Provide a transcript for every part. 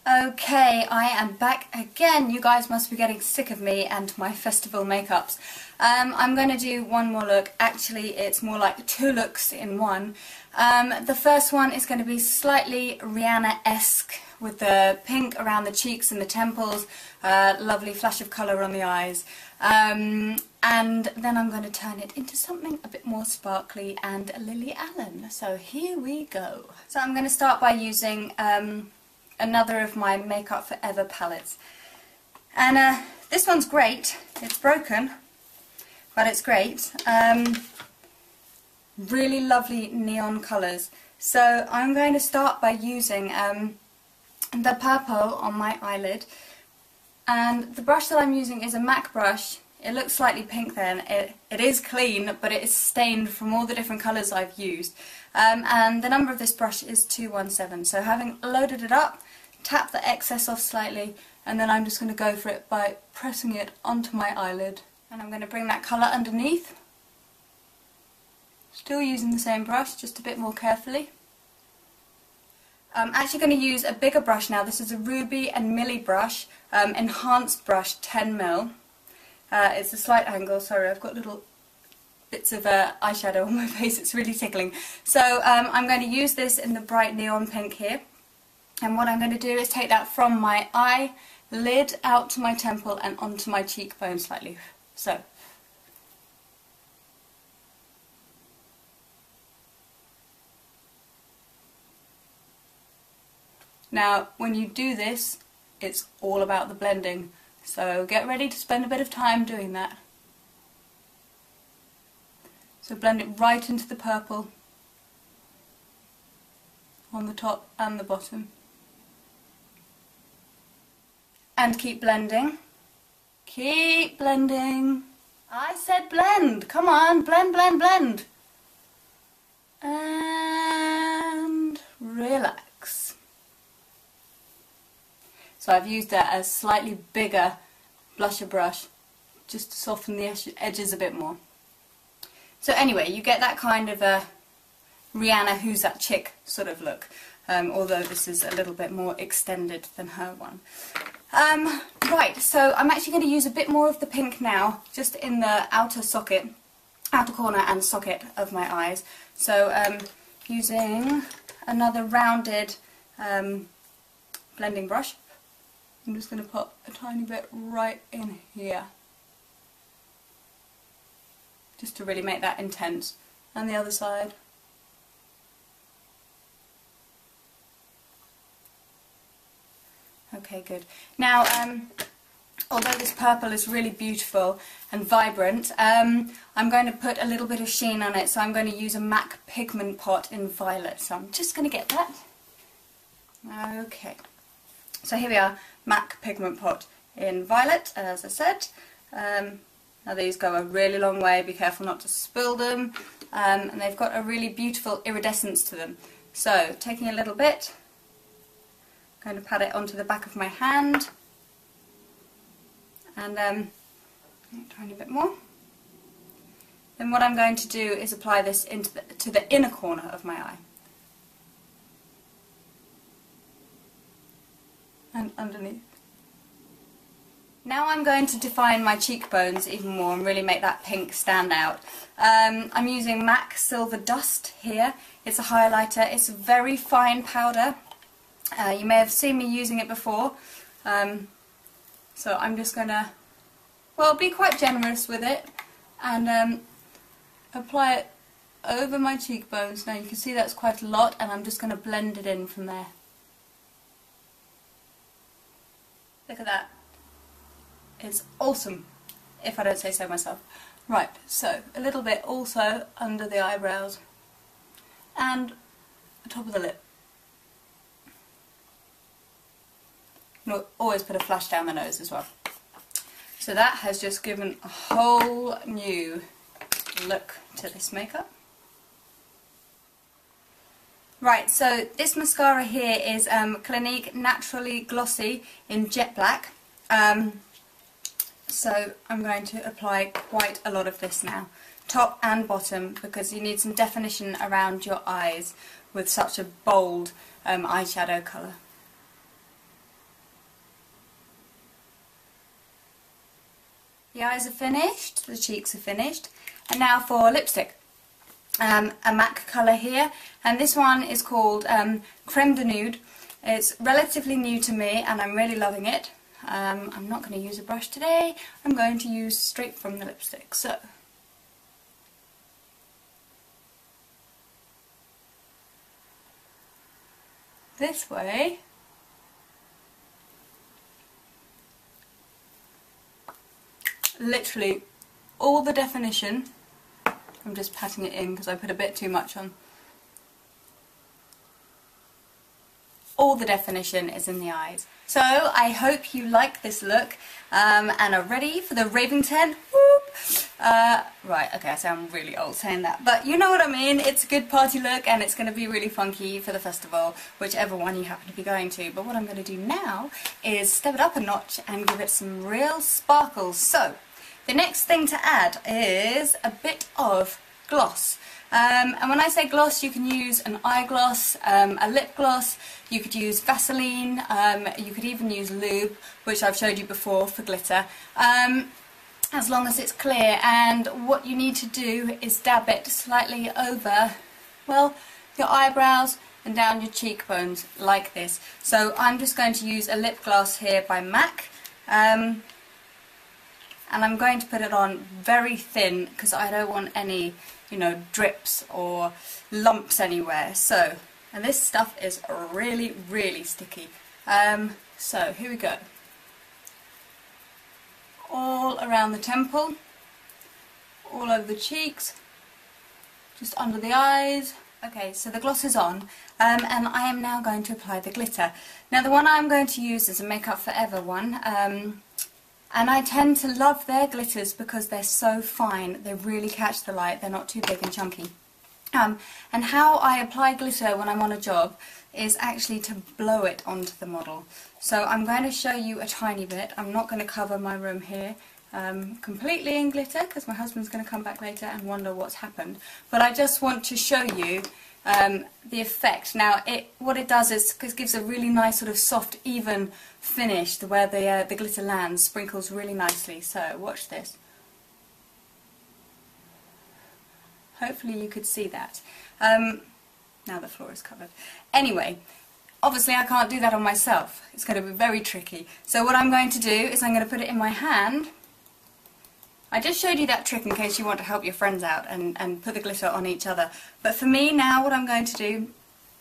Okay, I am back again. You guys must be getting sick of me and my festival makeups. I'm going to do one more look. Actually, it's more like two looks in one. The first one is going to be slightly Rihanna-esque with the pink around the cheeks and the temples, lovely flash of colour on the eyes. And then I'm going to turn it into something a bit more sparkly and Lily Allen. So here we go. So I'm going to start by using another of my Makeup Forever palettes. And this one's great. It's broken, but it's great. Really lovely neon colours. So I'm going to start by using the purple on my eyelid. And the brush that I'm using is a MAC brush. It looks slightly pink then. It is clean, but it is stained from all the different colours I've used. And the number of this brush is 217. So having loaded it up, tap the excess off slightly, and then I'm just going to go for it by pressing it onto my eyelid. And I'm going to bring that colour underneath. Still using the same brush, just a bit more carefully. I'm actually going to use a bigger brush now. This is a Ruby and Millie brush, enhanced brush 10mm. It's a slight angle, sorry, I've got little bits of eyeshadow on my face, it's really tickling. So I'm going to use this in the bright neon pink here. And what I'm going to do is take that from my eyelid out to my temple and onto my cheekbone slightly. So. Now, when you do this, it's all about the blending. So get ready to spend a bit of time doing that. So blend it right into the purple on the top and the bottom. And keep blending. Keep blending. I said blend. Come on, blend, blend, blend. And relax. So I've used a slightly bigger blusher brush just to soften the edges a bit more. So anyway, you get that kind of a Rihanna Who's That Chick sort of look, although this is a little bit more extended than her one. Right, so I'm actually going to use a bit more of the pink now, just in the outer corner and socket of my eyes. So using another rounded blending brush. I'm just going to put a tiny bit right in here, just to really make that intense. And the other side. Okay, good. Now, although this purple is really beautiful and vibrant, I'm going to put a little bit of sheen on it, so I'm going to use a MAC pigment pot in violet. So I'm just going to get that. Okay. So here we are, MAC pigment pot in violet, as I said. Now these go a really long way, be careful not to spill them, and they've got a really beautiful iridescence to them. So taking a little bit, I'm going to pat it onto the back of my hand, and a tiny bit more. Then what I'm going to do is apply this to the inner corner of my eye. And underneath. Now I'm going to define my cheekbones even more and really make that pink stand out. I'm using MAC Silver Dust here. It's a highlighter. It's a very fine powder. You may have seen me using it before. So I'm just going to, well, be quite generous with it and apply it over my cheekbones. Now you can see that's quite a lot, and I'm just going to blend it in from there. Look at that. It's awesome, if I don't say so myself. Right, so a little bit also under the eyebrows and the top of the lip. You'll always put a flash down the nose as well. So that has just given a whole new look to this makeup. Right, so this mascara here is Clinique Naturally Glossy in Jet Black. So I'm going to apply quite a lot of this now, top and bottom, because you need some definition around your eyes with such a bold eyeshadow colour. The eyes are finished, the cheeks are finished, and now for lipstick. A MAC colour here, and this one is called Creme de Nude. It's relatively new to me and I'm really loving it. I'm not going to use a brush today, I'm going to use straight from the lipstick. So, this way. Literally all the definition, I'm just patting it in because I put a bit too much on. All the definition is in the eyes. So I hope you like this look and are ready for the raving 10. Whoop! Right, okay, I sound really old saying that, but you know what I mean. It's a good party look and it's going to be really funky for the festival, whichever one you happen to be going to. But what I'm going to do now is step it up a notch and give it some real sparkles. So the next thing to add is a bit of gloss. And when I say gloss, you can use an eye gloss, a lip gloss, you could use Vaseline, you could even use lube, which I've showed you before for glitter, as long as it's clear. And what you need to do is dab it slightly over, well, your eyebrows and down your cheekbones, like this. So I'm just going to use a lip gloss here by MAC. And I'm going to put it on very thin because I don't want any, you know, drips or lumps anywhere. So, and this stuff is really, really sticky. So here we go. All around the temple, all over the cheeks, just under the eyes. Okay, so the gloss is on, and I am now going to apply the glitter. Now the one I'm going to use is a Makeup Forever one. And I tend to love their glitters because they're so fine, they really catch the light, they're not too big and chunky. And how I apply glitter when I'm on a job is actually to blow it onto the model. So I'm going to show you a tiny bit. I'm not going to cover my room here completely in glitter because my husband's going to come back later and wonder what's happened. But I just want to show you the effect. Now, what it does is it gives a really nice sort of soft, even finish where the glitter lands, sprinkles really nicely. So watch this. Hopefully you could see that. Now the floor is covered. Anyway, obviously I can't do that on myself. It's going to be very tricky. So what I'm going to do is I'm going to put it in my hand. I just showed you that trick in case you want to help your friends out and put the glitter on each other. But for me now, what I'm going to do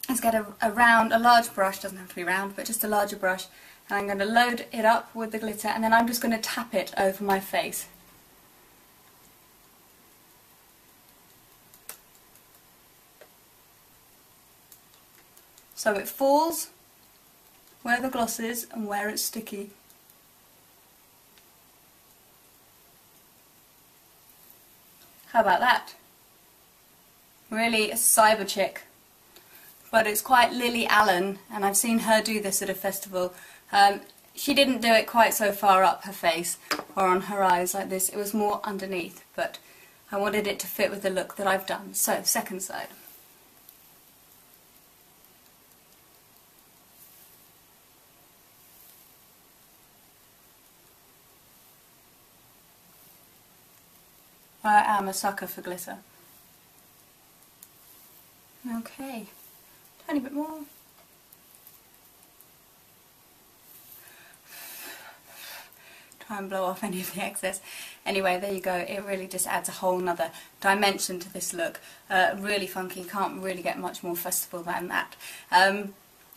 is get a large brush, doesn't have to be round, but just a larger brush, and I'm going to load it up with the glitter, and then I'm just going to tap it over my face. So it falls where the gloss is and where it's sticky. How about that? Really a cyber chick. But it's quite Lily Allen, and I've seen her do this at a festival. She didn't do it quite so far up her face or on her eyes like this. It was more underneath, but I wanted it to fit with the look that I've done. So, second side. I am a sucker for glitter. Okay, tiny bit more. Try and blow off any of the excess. Anyway, there you go. It really just adds a whole nother dimension to this look. Really funky, can't really get much more festival than that. And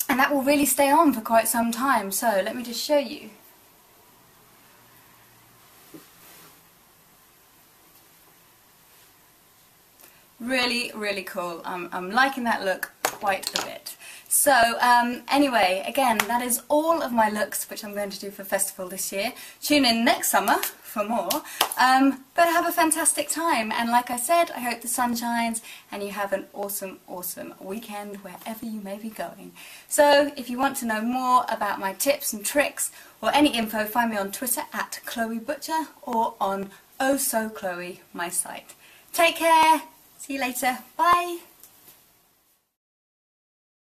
that will really stay on for quite some time. So let me just show you. Really, really cool. I'm liking that look quite a bit. So, anyway, again, that is all of my looks which I'm going to do for festival this year. Tune in next summer for more. But have a fantastic time. And like I said, I hope the sun shines and you have an awesome, awesome weekend wherever you may be going. So, if you want to know more about my tips and tricks or any info, find me on Twitter at Chloe Butcher or on Oh So Chloe, my site. Take care. See you later. Bye.